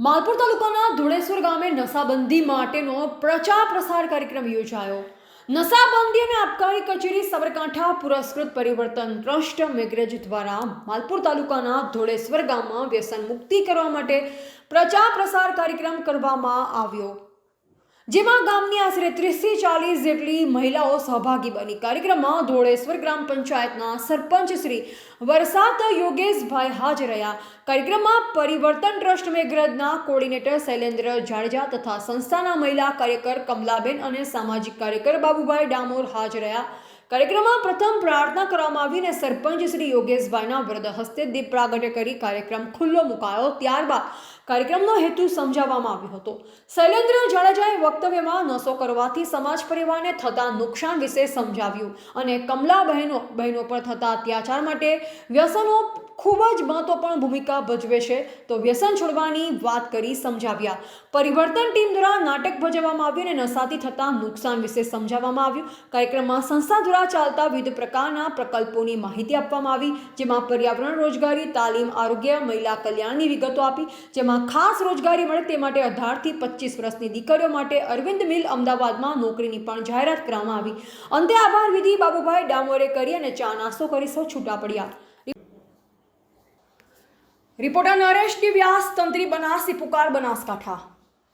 માલપુર તાલુકાના ધોળેશ્વર ગામે નશાબંધી માટેનો પ્રચાર પ્રસાર કાર્યક્રમ યોજાયો. નશાબંધી અને આબકારી કચેરી સાબરકાંઠા પુરસ્કૃત પરિવર્તન ટ્રસ્ટ મેઘરજ દ્વારા માલપુર તાલુકાના ધોળેશ્વર ગામમાં વ્યસન મુક્તિ કરવા માટે પ્રચાર પ્રસાર કાર્યક્રમ કરવામાં આવ્યો, જેમાં ગામની આશરે 30 થી 40 જેટલી મહિલાઓ સહભાગી બની. કાર્યક્રમમાં ધોળેશ્વર ગ્રામ પંચાયતના સરપંચ શ્રી વરસાદ યોગેશભાઈ હાજર રહ્યા. કાર્યક્રમમાં પરિવર્તન ટ્રસ્ટ મેઘરજના કોર્ડિનેટર શૈલેન્દ્ર જાડેજા તથા સંસ્થાના મહિલા કાર્યકર કમલાબેન અને સામાજિક કાર્યકર બાબુભાઈ ડામોર હાજર રહ્યા. કાર્યક્રમમાં પ્રથમ પ્રાર્થના કરવામાં આવી અને સરપંચ શ્રી યોગેશભાઈના વરદ હસ્તે દીપ પ્રાગટ્ય કરી કાર્યક્રમ ખુલ્લો મુકાયો. ત્યારબાદ કાર્યક્રમનો હેતુ સમજાવવામાં આવ્યો હતો. શૈલેન્દ્ર જાડેજાએ વક્તવ્યમાં નશો કરવાથી સમાજ પરિવારને થતા નુકસાન વિશે સમજાવ્યું અને કમલા બહેનો પર થતા અત્યાચાર માટે વ્યસનો ખૂબ જ મહત્વપૂર્ણ ભૂમિકા ભજવે છે તો વ્યસન છોડવાની વાત કરી સમજાવ્યા. પરિવર્તન ટીમ દ્વારા નાટક ભજવવામાં આવ્યું અને નશાથી થતા નુકસાન વિશે સમજાવવામાં આવ્યું. કાર્યક્રમમાં સંસ્થા દ્વારા ચાલતા વિવિધ પ્રકારના પ્રકલ્પોની માહિતી આપવામાં આવી, જેમાં પર્યાવરણ, રોજગારી, તાલીમ, આરોગ્ય, મહિલા કલ્યાણની વિગતો આપી. જેમાં ખાસ રોજગારી મળે તે માટે 18 થી 25 વર્ષની દીકરીઓ માટે અરવિંદ મિલ અમદાવાદમાં નોકરીની પણ જાહેરાત કરવામાં આવી. અંતે આભાર વિધિ બાબુભાઈ ડામોરે કરી અને ચા નાસ્તો કરી સૌ છૂટા પડ્યા. રિપોર્ટર નરેશ ડી વ્યાસ, તંત્રી બનાસી પુકાર, બનાસકાંઠા.